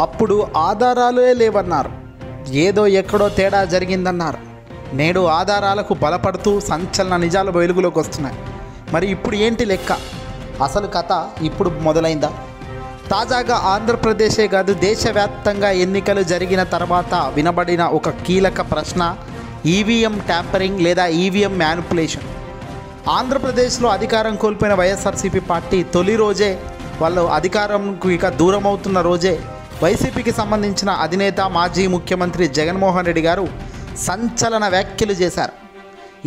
అప్పుడు ఆధారాలే లేవన్నారు. ఏదో ఎక్కడో తేడా జరిగిందన్నారు. నేడు ఆధారాలకు బలపడుతూ సంచలన నిజాలు వెలుగులోకి వస్తున్నాయి. మరి ఇప్పుడు ఏంటి లెక్క? అసలు కథ ఇప్పుడు మొదలైందా? తాజాగా ఆంధ్రప్రదేశే కాదు, దేశవ్యాప్తంగా ఎన్నికలు జరిగిన తర్వాత వినబడిన ఒక కీలక ప్రశ్న ఈవీఎం ట్యాంపరింగ్ లేదా ఈవీఎం మ్యానిపులేషన్. ఆంధ్రప్రదేశ్లో అధికారం కోల్పోయిన వైఎస్ఆర్సీపీ పార్టీ తొలి రోజే, వాళ్ళు అధికారంకు ఇక దూరం అవుతున్న రోజే వైసీపీకి సంబంధించిన అధినేత మాజీ ముఖ్యమంత్రి జగన్మోహన్ రెడ్డి గారు సంచలన వ్యాఖ్యలు చేశారు.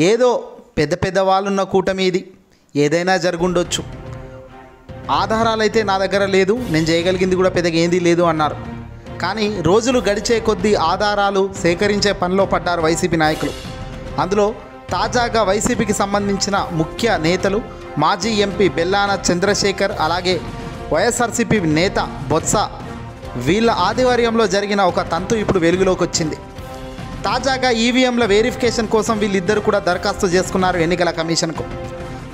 ఏదో పెద్ద పెద్ద వాళ్ళున్న కూటమి ఇది, ఏదైనా జరుగుండొచ్చు, ఆధారాలైతే నా దగ్గర లేదు, నేను చేయగలిగింది కూడా పెద్దగా ఏంది లేదు అన్నారు. కానీ రోజులు గడిచే కొద్దీ ఆధారాలు సేకరించే పనిలో పడ్డారు వైసీపీ నాయకులు. అందులో తాజాగా వైసీపీకి సంబంధించిన ముఖ్య నేతలు మాజీ ఎంపీ బెల్లాన చంద్రశేఖర్, అలాగే వైఎస్ఆర్సీపీ నేత బొత్స, వీళ్ళ ఆధ్వర్యంలో జరిగిన ఒక తంతు ఇప్పుడు వెలుగులోకి వచ్చింది. తాజాగా ఈవీఎంల వెరిఫికేషన్ కోసం వీళ్ళిద్దరు కూడా దరఖాస్తు చేసుకున్నారు ఎన్నికల కమిషన్కు.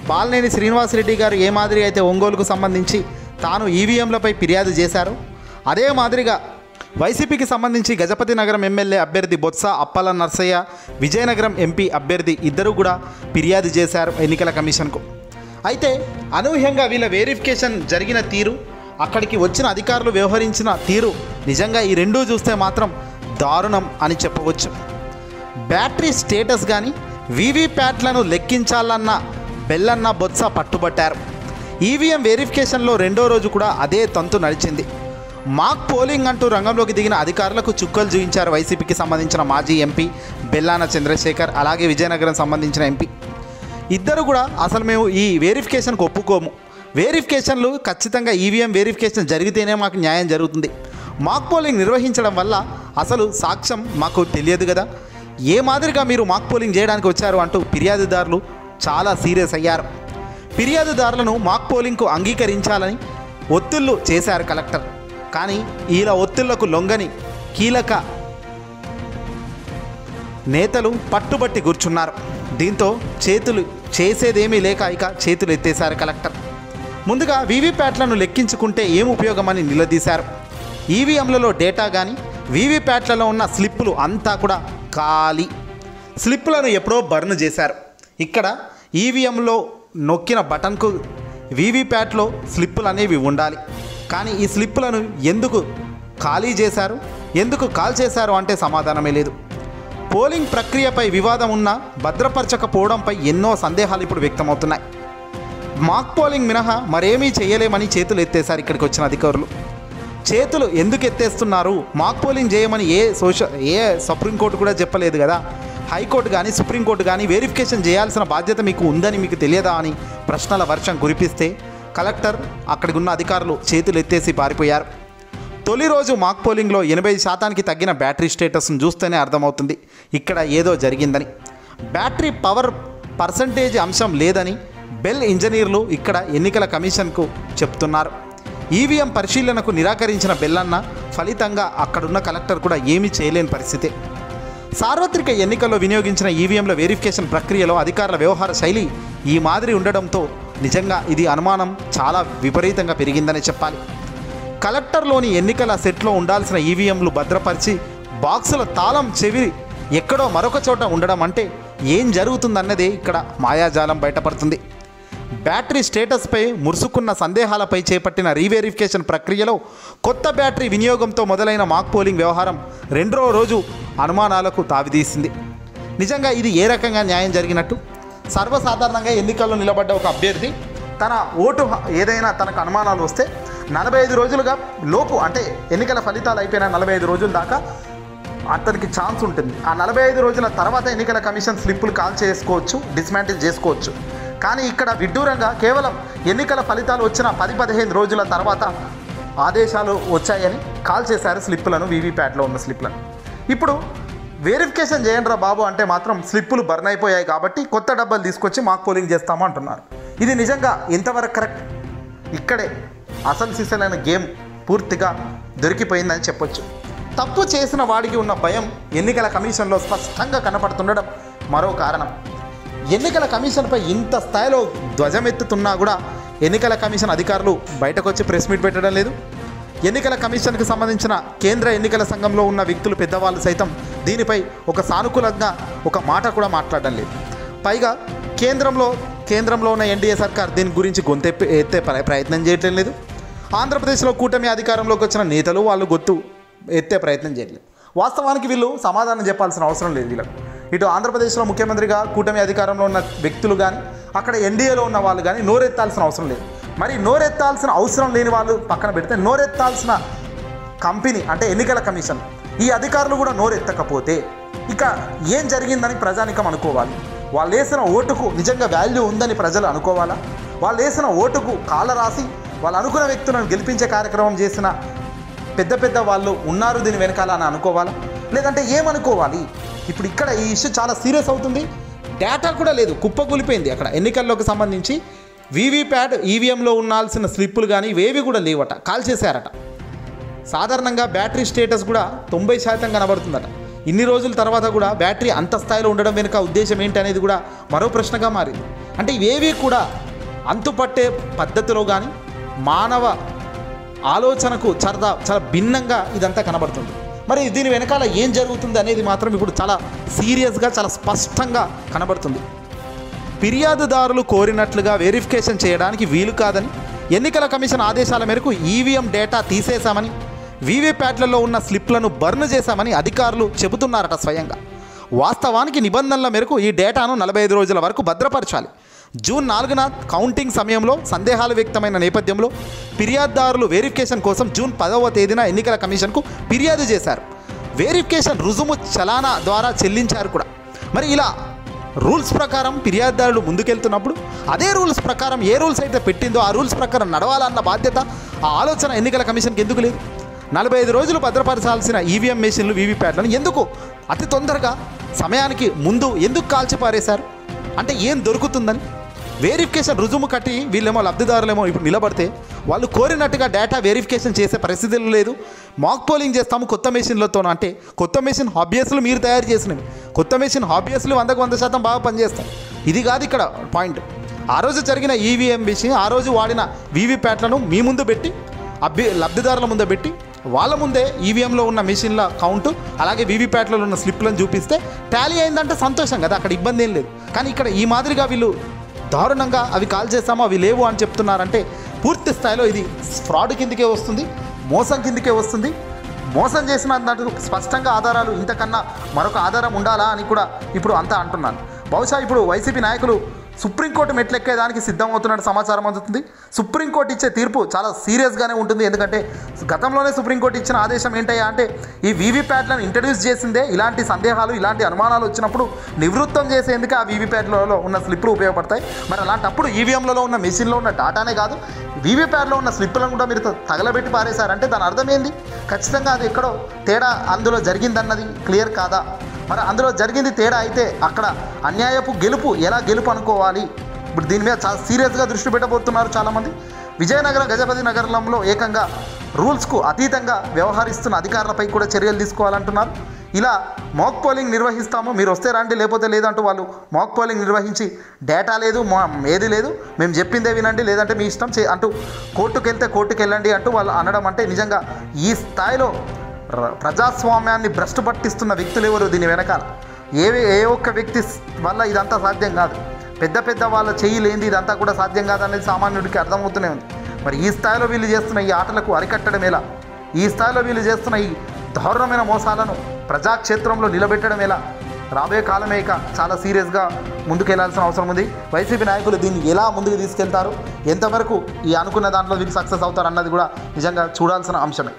బాలినేని శ్రీనివాసరెడ్డి గారు ఏ మాదిరి అయితే ఒంగోలుకు సంబంధించి తాను ఈవీఎంలపై ఫిర్యాదు చేశారో, అదే మాదిరిగా వైసీపీకి సంబంధించి గజపతి నగరం ఎమ్మెల్యే అభ్యర్థి బొత్స అప్పల నర్సయ్య, విజయనగరం ఎంపీ అభ్యర్థి ఇద్దరు కూడా ఫిర్యాదు చేశారు ఎన్నికల కమిషన్కు. అయితే అనూహ్యంగా వీళ్ళ వెరిఫికేషన్ జరిగిన తీరు, అక్కడికి వచ్చిన అధికారులు వ్యవహరించిన తీరు, నిజంగా ఈ రెండూ చూస్తే మాత్రం దారుణం అని చెప్పవచ్చు. బ్యాటరీ స్టేటస్ కానీ వీవీప్యాట్లను లెక్కించాలన్న బెల్లన్న బొత్స పట్టుబట్టారు. ఈవీఎం వెరిఫికేషన్లో రెండో రోజు కూడా అదే తంతు నడిచింది. మాక్ పోలింగ్ అంటూ రంగంలోకి దిగిన అధికారులకు చుక్కలు చూపించారు వైసీపీకి సంబంధించిన మాజీ ఎంపీ బెల్లాన చంద్రశేఖర్, అలాగే విజయనగరం సంబంధించిన ఎంపీ ఇద్దరు కూడా అసలు మేము ఈ వెరిఫికేషన్కి ఒప్పుకోము, వెరిఫికేషన్లు ఖచ్చితంగా ఈవీఎం వెరిఫికేషన్ జరిగితేనే మాకు న్యాయం జరుగుతుంది, మాక్ పోలింగ్ నిర్వహించడం వల్ల అసలు సాక్ష్యం మాకు తెలియదు కదా, ఏ మాదిరిగా మీరు మాక్ పోలింగ్ చేయడానికి వచ్చారు అంటూ ఫిర్యాదుదారులు చాలా సీరియస్ అయ్యారు. ఫిర్యాదుదారులను మాక్ పోలింగ్కు అంగీకరించాలని ఒత్తిళ్లు చేశారు కలెక్టర్. కానీ ఇలా ఒత్తిళ్లకు లొంగని కీలక నేతలు పట్టుబట్టి కూర్చున్నారు. దీంతో చేతులు చేసేదేమీ లేక ఇక చేతులు ఎత్తేశారు కలెక్టర్. ముందుగా వీవీప్యాట్లను లెక్కించుకుంటే ఏం ఉపయోగమని నిలదీశారు. ఈవీఎంలలో డేటా కానీ వీవీప్యాట్లలో ఉన్న స్లిప్పులు అంతా కూడా ఖాళీ, స్లిప్పులను ఎప్పుడో బర్న్ చేశారు. ఇక్కడ ఈవీఎంలో నొక్కిన బటన్కు వీవీప్యాట్లో స్లిప్పులు అనేవి ఉండాలి. కానీ ఈ స్లిప్పులను ఎందుకు ఖాళీ చేశారు, ఎందుకు కాల్ చేశారు అంటే సమాధానమే లేదు. పోలింగ్ ప్రక్రియపై వివాదం ఉన్నా భద్రపరచకపోవడంపై ఎన్నో సందేహాలు ఇప్పుడు వ్యక్తమవుతున్నాయి. మాక్ పోలింగ్ మినహా మరేమీ చేయలేమని చేతులు ఎత్తేశారు ఇక్కడికి వచ్చిన అధికారులు. చేతులు ఎందుకు ఎత్తేస్తున్నారు, మాక్ పోలింగ్ చేయమని ఏ సుప్రీంకోర్టు కూడా చెప్పలేదు కదా, హైకోర్టు కానీ సుప్రీంకోర్టు కానీ వెరిఫికేషన్ చేయాల్సిన బాధ్యత మీకు ఉందని మీకు తెలియదా అని ప్రశ్నల వర్షం కురిపిస్తే కలెక్టర్, అక్కడికి ఉన్న అధికారులు చేతులు ఎత్తేసి పారిపోయారు. తొలి రోజు మాక్ పోలింగ్లో 80% తగ్గిన బ్యాటరీ స్టేటస్ను చూస్తేనే అర్థమవుతుంది ఇక్కడ ఏదో జరిగిందని. బ్యాటరీ పవర్ పర్సంటేజ్ అంశం లేదని బెల్ ఇంజనీర్లు ఇక్కడ ఎన్నికల కమిషన్కు చెప్తున్నారు. ఈవీఎం పరిశీలనకు నిరాకరించిన బెల్లన్న ఫలితంగా అక్కడున్న కలెక్టర్ కూడా ఏమీ చేయలేని పరిస్థితి. సార్వత్రిక ఎన్నికల్లో వినియోగించిన ఈవీఎంల వెరిఫికేషన్ ప్రక్రియలో అధికారుల వ్యవహార శైలి ఈ మాదిరి ఉండడంతో నిజంగా ఇది అనుమానం చాలా విపరీతంగా పెరిగిందనే చెప్పాలి. కలెక్టర్లోని ఎన్నికల సెట్లో ఉండాల్సిన ఈవీఎంలు భద్రపరిచి బాక్సుల తాళం చెవి ఎక్కడో మరొక చోట ఉండడం అంటే ఏం జరుగుతుందన్నదే ఇక్కడ మాయాజాలం బయటపడుతుంది. బ్యాటరీ స్టేటస్పై మురుసుకున్న సందేహాలపై చేపట్టిన రీవెరిఫికేషన్ ప్రక్రియలో కొత్త బ్యాటరీ వినియోగంతో మొదలైన మాక్ పోలింగ్ వ్యవహారం రెండో రోజు అనుమానాలకు తావితీసింది. నిజంగా ఇది ఏ రకంగా న్యాయం జరిగినట్టు? సర్వసాధారణంగా ఎన్నికల్లో నిలబడ్డ ఒక అభ్యర్థి తన ఓటు ఏదైనా తనకు అనుమానాలు వస్తే 45 రోజులుగా లోపు, అంటే ఎన్నికల ఫలితాలు అయిపోయిన 45 రోజుల దాకా అతనికి ఛాన్స్ ఉంటుంది. ఆ 45 రోజుల తర్వాత ఎన్నికల కమిషన్ స్లిప్పులు కాల్ చేసుకోవచ్చు, డిస్మాంటిల్ చేసుకోవచ్చు. కానీ ఇక్కడ విడ్డూరంగా కేవలం ఎన్నికల ఫలితాలు వచ్చిన 10-15 రోజుల తర్వాత ఆదేశాలు వచ్చాయని కాల్ చేశారు స్లిప్పులను, వీవీప్యాట్లో ఉన్న స్లిప్పులను. ఇప్పుడు వెరిఫికేషన్ చేయండి రా బాబు అంటే మాత్రం స్లిప్పులు బర్న్ అయిపోయాయి కాబట్టి కొత్త డబ్బాలు తీసుకొచ్చి మాక్ పోలింగ్ చేస్తాము అంటున్నారు. ఇది నిజంగా ఎంతవరకు కరెక్ట్? ఇక్కడే అసలు సిసలైన గేమ్ పూర్తిగా దొరికిపోయిందని చెప్పొచ్చు. తప్పు చేసిన వాడికి ఉన్న భయం ఎన్నికల కమిషన్లో స్పష్టంగా కనపడుతుండడం మరో కారణం. ఎన్నికల కమిషన్పై ఇంత స్థాయిలో ధ్వజమెత్తుతున్నా కూడా ఎన్నికల కమిషన్ అధికారులు బయటకు వచ్చి ప్రెస్ మీట్ పెట్టడం లేదు. ఎన్నికల కమిషన్కి సంబంధించిన కేంద్ర ఎన్నికల సంఘంలో ఉన్న వ్యక్తులు పెద్దవాళ్ళు సైతం దీనిపై ఒక సానుకూలంగా ఒక మాట కూడా మాట్లాడడం లేదు. పైగా కేంద్రంలో ఉన్న ఎన్డీఏ సర్కార్ దీని గురించి ఎత్తే ప్రయత్నం చేయట్లేదు లేదు. ఆంధ్రప్రదేశ్లో కూటమి అధికారంలోకి వచ్చిన నేతలు వాళ్ళు గొంతు ఎత్తే ప్రయత్నం చేయట్లేదు. వాస్తవానికి వీళ్ళు సమాధానం చెప్పాల్సిన అవసరం లేదు వీళ్ళకు. ఇటు ఆంధ్రప్రదేశ్లో ముఖ్యమంత్రిగా కూటమి అధికారంలో ఉన్న వ్యక్తులు కానీ అక్కడ ఎన్డీఏలో ఉన్న వాళ్ళు కానీ నోరెత్తాల్సిన అవసరం లేదు. మరి నోరెత్తాల్సిన అవసరం లేని వాళ్ళు పక్కన పెడితే నోరెత్తాల్సిన కంపెనీ అంటే ఎన్నికల కమిషన్ ఈ అధికారులు కూడా నోరెత్తకపోతే ఇక ఏం జరిగిందని ప్రజానికం అనుకోవాలి? వాళ్ళు వేసిన ఓటుకు నిజంగా వాల్యూ ఉందని ప్రజలు అనుకోవాలా? వాళ్ళు వేసిన ఓటుకు కాళ్ళ రాసి వాళ్ళు అనుకున్న వ్యక్తులను గెలిపించే కార్యక్రమం చేసిన పెద్ద వాళ్ళు ఉన్నారు దీని వెనకాల అని అనుకోవాలా? లేదంటే ఏమనుకోవాలి? ఇప్పుడు ఇక్కడ ఈ ఇష్యూ చాలా సీరియస్ అవుతుంది. డేటా కూడా లేదు, కుప్పకూలిపోయింది. అక్కడ ఎన్నికల్లోకి సంబంధించి వీవీప్యాట్ ఈవీఎంలో ఉండాల్సిన స్లిప్పులు కానీ ఇవేవి కూడా లేవట, కాల్ చేశారట. సాధారణంగా బ్యాటరీ స్టేటస్ కూడా 90% కనబడుతుందట. ఇన్ని రోజుల తర్వాత కూడా బ్యాటరీ అంత స్థాయిలో ఉండడం వెనుక ఉద్దేశం ఏంటి అనేది కూడా మరో ప్రశ్నగా మారింది. అంటే ఇవేవి కూడా అంతుపట్టే పద్ధతిలో కానీ మానవ ఆలోచనకు చాలా భిన్నంగా ఇదంతా కనబడుతుంది. మరి దీని వెనకాల ఏం జరుగుతుంది అనేది మాత్రం ఇప్పుడు చాలా సీరియస్గా చాలా స్పష్టంగా కనబడుతుంది. ఫిర్యాదుదారులు కోరినట్లుగా వెరిఫికేషన్ చేయడానికి వీలు కాదని ఎన్నికల కమిషన్ ఆదేశాల మేరకు ఈవీఎం డేటా తీసేశామని వీవీప్యాట్లలో ఉన్న స్లిప్లను బర్న్ చేశామని అధికారులు చెబుతున్నారట స్వయంగా. వాస్తవానికి నిబంధనల మేరకు ఈ డేటాను 45 రోజుల వరకు భద్రపరచాలి. జూన్ 4న కౌంటింగ్ సమయంలో సందేహాలు వ్యక్తమైన నేపథ్యంలో ఫిర్యాదుదారులు వెరిఫికేషన్ కోసం జూన్ 10వ తేదీన ఎన్నికల కమిషన్కు ఫిర్యాదు చేశారు. వెరిఫికేషన్ రుజుము చలానా ద్వారా చెల్లించారు కూడా. మరి ఇలా రూల్స్ ప్రకారం ఫిర్యాదుదారులు ముందుకెళ్తున్నప్పుడు అదే రూల్స్ ప్రకారం ఏ రూల్స్ అయితే పెట్టిందో ఆ రూల్స్ ప్రకారం నడవాలన్న బాధ్యత ఆ ఆలోచన ఎన్నికల కమిషన్కి ఎందుకు లేదు? 45 రోజులు భద్రపరచాల్సిన ఈవీఎం మెషిన్లు వీవీప్యాట్లను ఎందుకు అతి తొందరగా సమయానికి ముందు ఎందుకు కాల్చిపారేశారు? అంటే ఏం దొరుకుతుందని? వెరిఫికేషన్ రుజుము కట్టి వీళ్ళేమో లబ్ధిదారులేమో ఇప్పుడు నిలబడితే వాళ్ళు కోరినట్టుగా డేటా వెరిఫికేషన్ చేసే పరిస్థితులు లేదు. మాక్ పోలింగ్ చేస్తాము కొత్త మెషిన్లతోనూ. అంటే కొత్త మెషిన్ హాబియస్లు మీరు తయారు చేసినవి. కొత్త మెషిన్ హాబియస్లు 100% బాగా పనిచేస్తాయి. ఇది కాదు ఇక్కడ పాయింట్. ఆ రోజు జరిగిన ఈవీఎం మెషిన్ ఆ రోజు వాడిన వీవీప్యాట్లను మీ ముందు పెట్టి లబ్ధిదారుల ముందు పెట్టి వాళ్ళ ముందే ఈవీఎంలో ఉన్న మెషిన్ల కౌంటు అలాగే వీవీప్యాట్లలో ఉన్న స్లిప్లను చూపిస్తే టాలీ అయిందంటే సంతోషం కదా, అక్కడ ఇబ్బంది ఏం లేదు. కానీ ఇక్కడ ఈ మాదిరిగా వీళ్ళు దారుణంగా అవి కాల్ చేస్తామో అవి లేవు అని చెప్తున్నారంటే పూర్తి స్థాయిలో ఇది ఫ్రాడ్ కిందకే వస్తుంది, మోసం కిందకే వస్తుంది. మోసం చేసిన దాంట్లో స్పష్టంగా ఆధారాలు ఇంతకన్నా మరొక ఆధారం ఉండాలా అని కూడా ఇప్పుడు అంతా అంటున్నాను. బహుశా ఇప్పుడు వైసీపీ నాయకులు సుప్రీంకోర్టు మెట్లెక్కేదానికి సిద్ధమవుతున్నట్టు సమాచారం అందుతుంది. సుప్రీంకోర్టు ఇచ్చే తీర్పు చాలా సీరియస్గానే ఉంటుంది. ఎందుకంటే గతంలోనే సుప్రీంకోర్టు ఇచ్చిన ఆదేశం ఏంటయ్యా అంటే ఈ వీవీప్యాట్లను ఇంట్రడ్యూస్ చేసిందే ఇలాంటి సందేహాలు ఇలాంటి అనుమానాలు వచ్చినప్పుడు నివృత్తం చేసేందుకు ఆ వీవీప్యాట్లలో ఉన్న స్లిప్లు ఉపయోగపడతాయి. మరి అలాంటప్పుడు ఈవీఎంలలో ఉన్న మెషిన్లో ఉన్న డాటానే కాదు వీవీప్యాట్లో ఉన్న స్లిప్లను కూడా మీరు తగలబెట్టి పారేశారంటే దాని అర్థం ఏంది? ఖచ్చితంగా అది ఎక్కడో తేడా అందులో జరిగిందన్నది క్లియర్ కాదా? మరి అందులో జరిగింది తేడా అయితే అక్కడ అన్యాయపు గెలుపు ఎలా గెలుపు అనుకోవాలి? ఇప్పుడు దీని మీద చాలా సీరియస్గా దృష్టి పెట్టబోతున్నారు చాలామంది. విజయనగరం గజపతి నగరంలో ఏకంగా రూల్స్కు అతీతంగా వ్యవహరిస్తున్న అధికారులపై కూడా చర్యలు తీసుకోవాలంటున్నారు. ఇలా మాక్ పోలింగ్ నిర్వహిస్తాము, మీరు వస్తే రండి లేకపోతే లేదంటూ వాళ్ళు మాక్ పోలింగ్ నిర్వహించి డేటా లేదు ఏది లేదు మేము చెప్పిందే వినండి లేదంటే మీ ఇష్టం అంటూ కోర్టుకు వెళ్తే కోర్టుకు వెళ్ళండి అంటూ వాళ్ళు అనడం అంటే నిజంగా ఈ స్థాయిలో ప్రజాస్వామ్యాన్ని భ్రష్టు పట్టిస్తున్న వ్యక్తులు ఎవరు దీని వెనకాల? ఏ ఒక్క వ్యక్తి వల్ల ఇదంతా సాధ్యం కాదు. పెద్ద వాళ్ళ చెయ్యి లేనిది ఇదంతా కూడా సాధ్యం కాదనేది సామాన్యుడికి అర్థమవుతూనే ఉంది. మరి ఈ స్థాయిలో వీళ్ళు చేస్తున్న ఈ ఆటలకు అరికట్టడం ఎలా? ఈ స్థాయిలో వీళ్ళు చేస్తున్న ఈ దారుణమైన మోసాలను ప్రజాక్షేత్రంలో నిలబెట్టడం ఎలా? రాబోయే కాలమే ఇక చాలా సీరియస్గా ముందుకెళ్లాల్సిన అవసరం ఉంది. వైసీపీ నాయకులు దీన్ని ఎలా ముందుకు తీసుకెళ్తారు, ఎంతవరకు ఈ అనుకున్న దాంట్లో వీళ్ళు సక్సెస్ అవుతారు అన్నది కూడా నిజంగా చూడాల్సిన అంశమే.